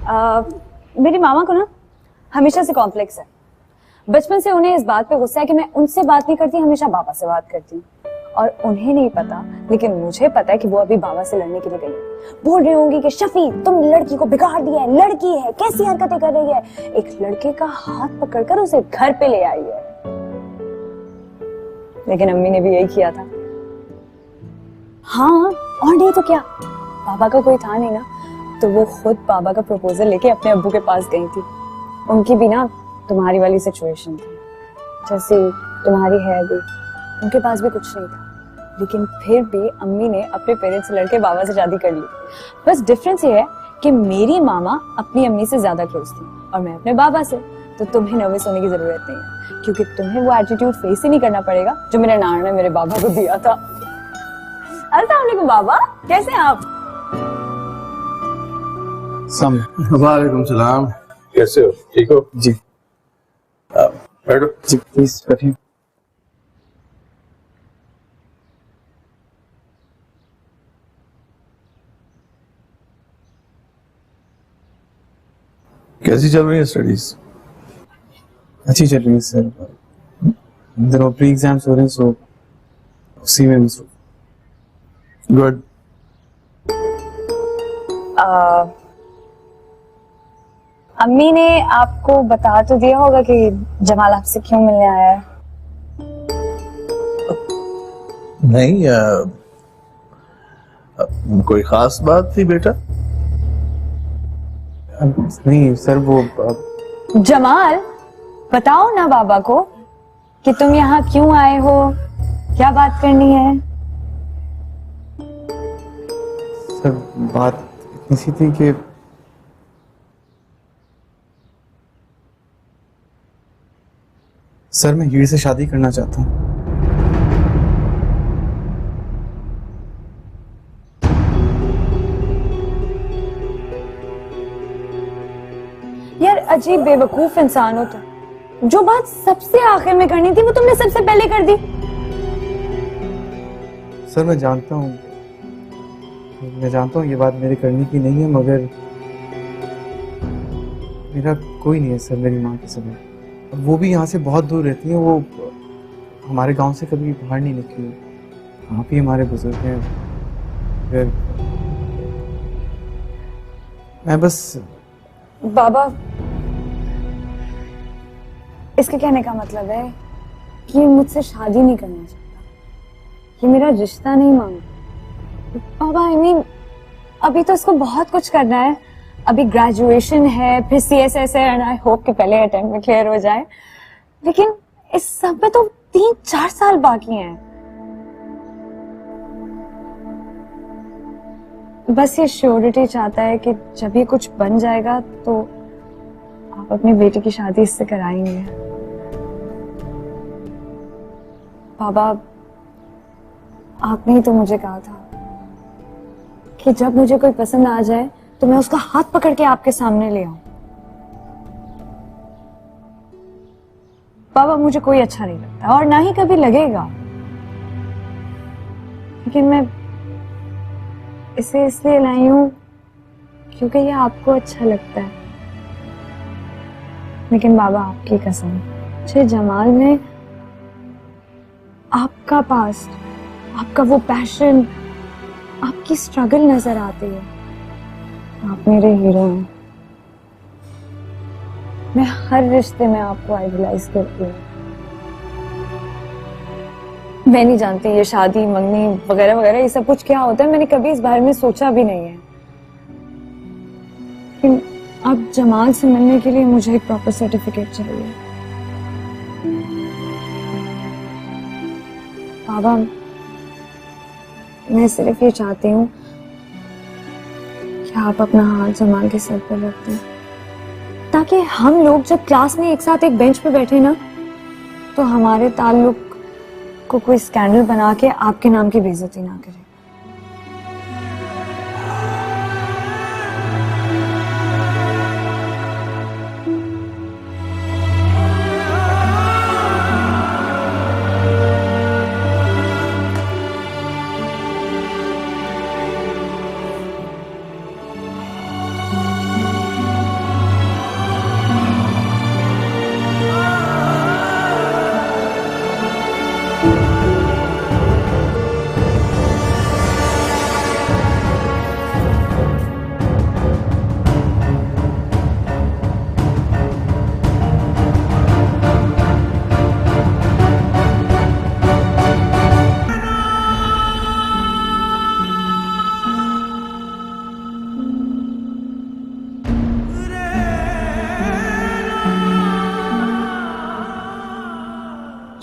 मेरी मामा को ना हमेशा से कॉम्प्लेक्स है। बचपन से उन्हें इस बात पे गुस्सा है कि मैं उनसे बात नहीं करती, हमेशा बाबा से बात करती हूँ। और उन्हें नहीं पता, लेकिन मुझे पता है कि वो अभी बाबा से लड़ने के लिए गई है। बोल रही होंगी कि शफी तुम लड़की को बिगाड़ दिया है, लड़की है कैसी हरकतें कर रही है, एक लड़के का हाथ पकड़कर उसे घर पे ले आई है। लेकिन अम्मी ने भी यही किया था। हाँ और नहीं तो क्या, बाबा का कोई था नहीं ना, तो वो खुद बाबा का प्रपोजल लेके अपने अब्बू के पास गई थी। उनकी भी ना तुम्हारी वाली सिचुएशन थी, जैसे तुम्हारी है अभी, उनके पास भी कुछ नहीं था, लेकिन फिर भी अम्मी ने अपने पेरेंट्स से लड़के बाबा से शादी कर ली। बस डिफरेंस ये है कि मेरी मामा अपनी अम्मी से ज्यादा क्लोज थी और मैं अपने बाबा से। तो तुम्हें नर्वस होने की जरूरत नहीं है, क्योंकि तुम्हें वो एटीट्यूड फेस ही नहीं करना पड़ेगा जो मेरे नाना ने मेरे बाबा को दिया था। अस्सलाम वालेकुम बाबा, कैसे हैं आप? वालेकुम सलाम, कैसे हो? ठीक हो? जी बैठो जी, प्लीज बैठिए। कैसी चल रही है स्टडीज? अच्छी चल रही है सर, इधर प्री एग्जाम्स हो रहे हैं, सो उसी में मसरूफ। गुड। अम्मी ने आपको बता तो दिया होगा कि जमाल आपसे क्यों मिलने आया है? नहीं कोई खास बात थी बेटा? नहीं सर, वो जमाल बताओ ना बाबा को कि तुम यहाँ क्यों आए हो, क्या बात करनी है? सर बात इतनी सी थी कि सर मैं हीर से शादी करना चाहता हूँ। यार अजीब बेवकूफ इंसान हो तुम, जो बात सबसे आखिर में करनी थी वो तुमने सबसे पहले कर दी। सर मैं जानता हूँ ये बात मेरे करने की नहीं है, मगर मेरा कोई नहीं है सर मेरी माँ के समय। वो भी यहाँ से बहुत दूर रहती हैं, वो हमारे गांव से कभी बाहर नहीं निकली। आप ही हमारे बुजुर्ग हैं, फिर मैं बस। बाबा इसके कहने का मतलब है कि मुझसे शादी नहीं करना चाहता, ये मेरा रिश्ता नहीं मांगता। बाबा आई मीन अभी तो इसको बहुत कुछ करना है, अभी ग्रेजुएशन है, फिर CSS है, एंड आई होप कि पहले अटेम्प्ट में क्लियर हो जाए। लेकिन इस सब में तो 3-4 साल बाकी हैं। बस ये श्योरिटी चाहता है कि जब ये कुछ बन जाएगा तो आप अपनी बेटी की शादी इससे कराएंगे। बाबा आपने ही तो मुझे कहा था कि जब मुझे कोई पसंद आ जाए तो मैं उसका हाथ पकड़ के आपके सामने ले आऊं। बाबा मुझे कोई अच्छा नहीं लगता और ना ही कभी लगेगा, लेकिन मैं इसे इसलिए लाई हूं क्योंकि ये आपको अच्छा लगता है। लेकिन बाबा आपकी कसम, मुझे जमाल में आपका पास्ट, आपका वो पैशन, आपकी स्ट्रगल नजर आती है। आप मेरे हीरो हैं। मैं हर रिश्ते में आपको आइडलाइज करती हूँ। मैं नहीं जानती ये शादी मंगनी वगैरह वगैरह ये सब कुछ क्या होता है, मैंने कभी इस बारे में सोचा भी नहीं है। लेकिन अब जमाल से मिलने के लिए मुझे एक प्रॉपर सर्टिफिकेट चाहिए। बाबा मैं सिर्फ ये चाहती हूँ कि आप अपना हाथ जमाल के सर पर रख दें, ताकि हम लोग जब क्लास में एक साथ एक बेंच पे बैठे ना, तो हमारे ताल्लुक को कोई स्कैंडल बना के आपके नाम की बेइज्जती ना करे।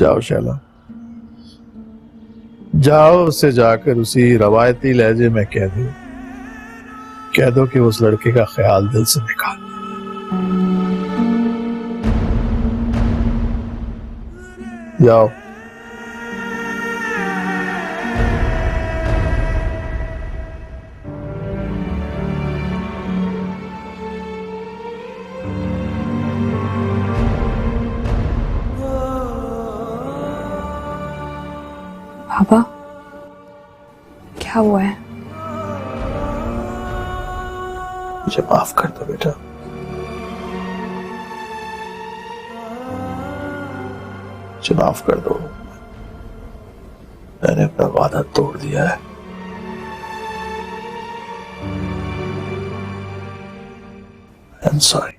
जाओ शैला, जाओ उससे जाकर उसी रवायती लहजे में कह दो कि उस लड़के का ख्याल दिल से निकाल। जाओ। पापा, क्या हुआ है? मुझे माफ कर दो बेटा, मुझे माफ कर दो। मैंने अपना वादा तोड़ दिया है। I'm sorry.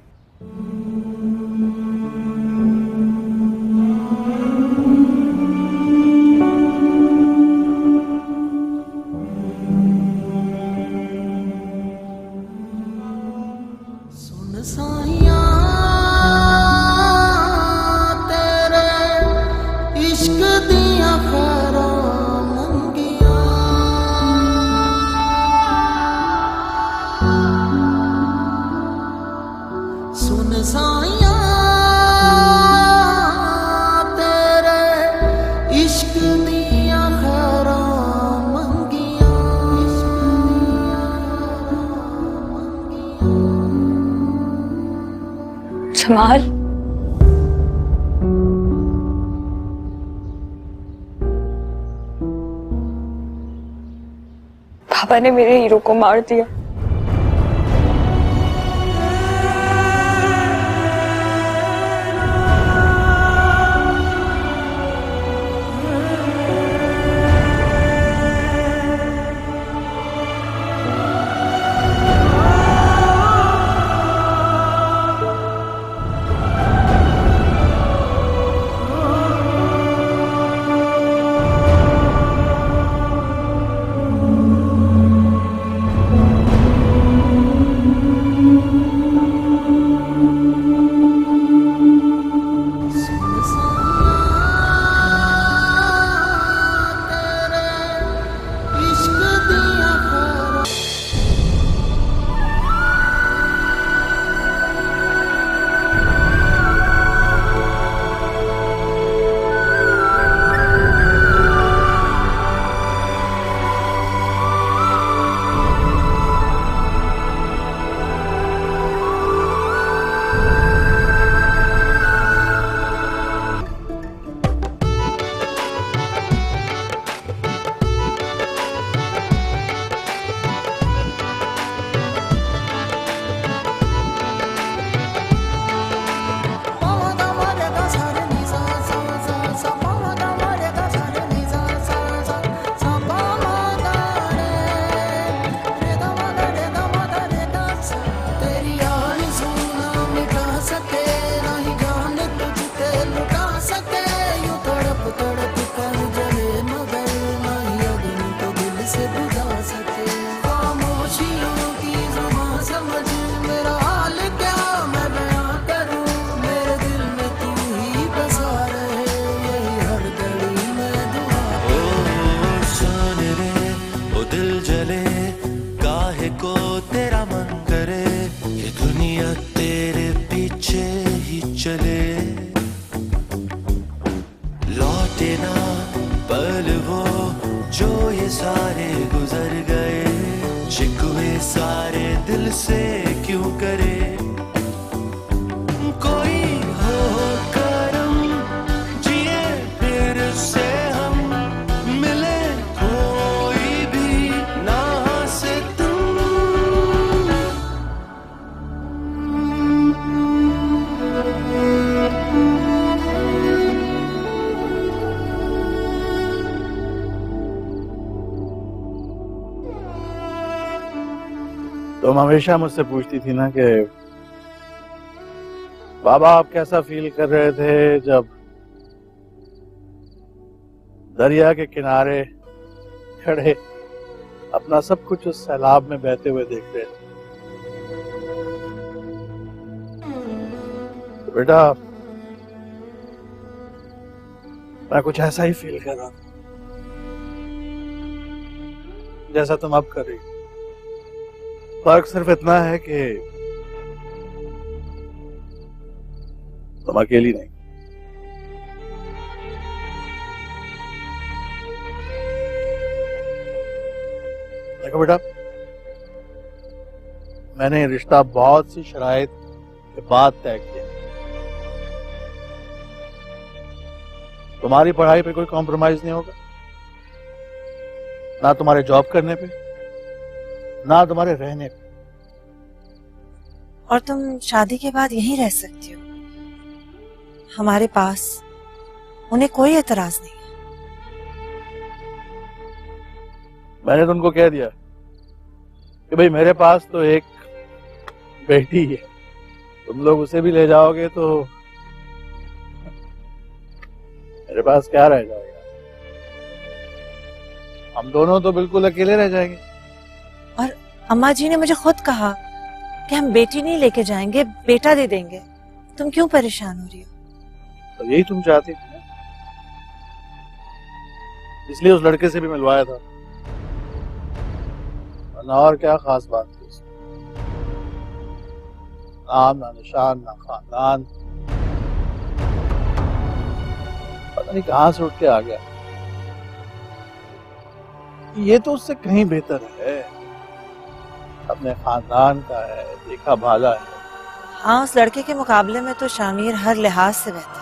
जमाल, पापा ने मेरे हीरो को मार दिया। लौटे ना पल वो जो ये सारे गुजर गए, शिकवे सारे दिल से क्यों करे। कोई हो करम जिए फिर से हम मिले, कोई भी ना से तुम हमेशा मुझसे पूछती थी ना कि बाबा आप कैसा फील कर रहे थे जब दरिया के किनारे खड़े अपना सब कुछ उस सैलाब में बहते हुए देख रहे थे। तो बेटा मैं कुछ ऐसा ही फील कर रहा था जैसा तुम अब कर रही हो। फर्क सिर्फ इतना है कि तुम अकेली नहीं। देखो बेटा, मैंने रिश्ता बहुत सी शराइत के बाद तय किया। तुम्हारी पढ़ाई पे कोई कॉम्प्रोमाइज नहीं होगा, ना तुम्हारे जॉब करने पे, ना तुम्हारे रहने पे। और तुम शादी के बाद यहीं रह सकती हो हमारे पास, उन्हें कोई एतराज नहीं है। मैंने तुमको कह दिया कि भाई मेरे पास तो एक बेटी है, तुम लोग उसे भी ले जाओगे तो मेरे पास क्या रह जाएगा? हम दोनों तो बिल्कुल अकेले रह जाएंगे। और अम्मा जी ने मुझे खुद कहा कि हम बेटी नहीं लेके जाएंगे, बेटा दे देंगे। तुम क्यों परेशान हो रही हो? तो यही तुम चाहती थी ना, इसलिए उस लड़के से भी मिलवाया था। और क्या खास बात थी उसमें? नाम ना निशान ना खानदान, पता नहीं कहां से उठ के आ गया। ये तो उससे कहीं बेहतर है, अपने खानदान का है, देखा भाला है। हाँ, उस लड़के के मुकाबले में तो शामिर हर लिहाज से बेहतर।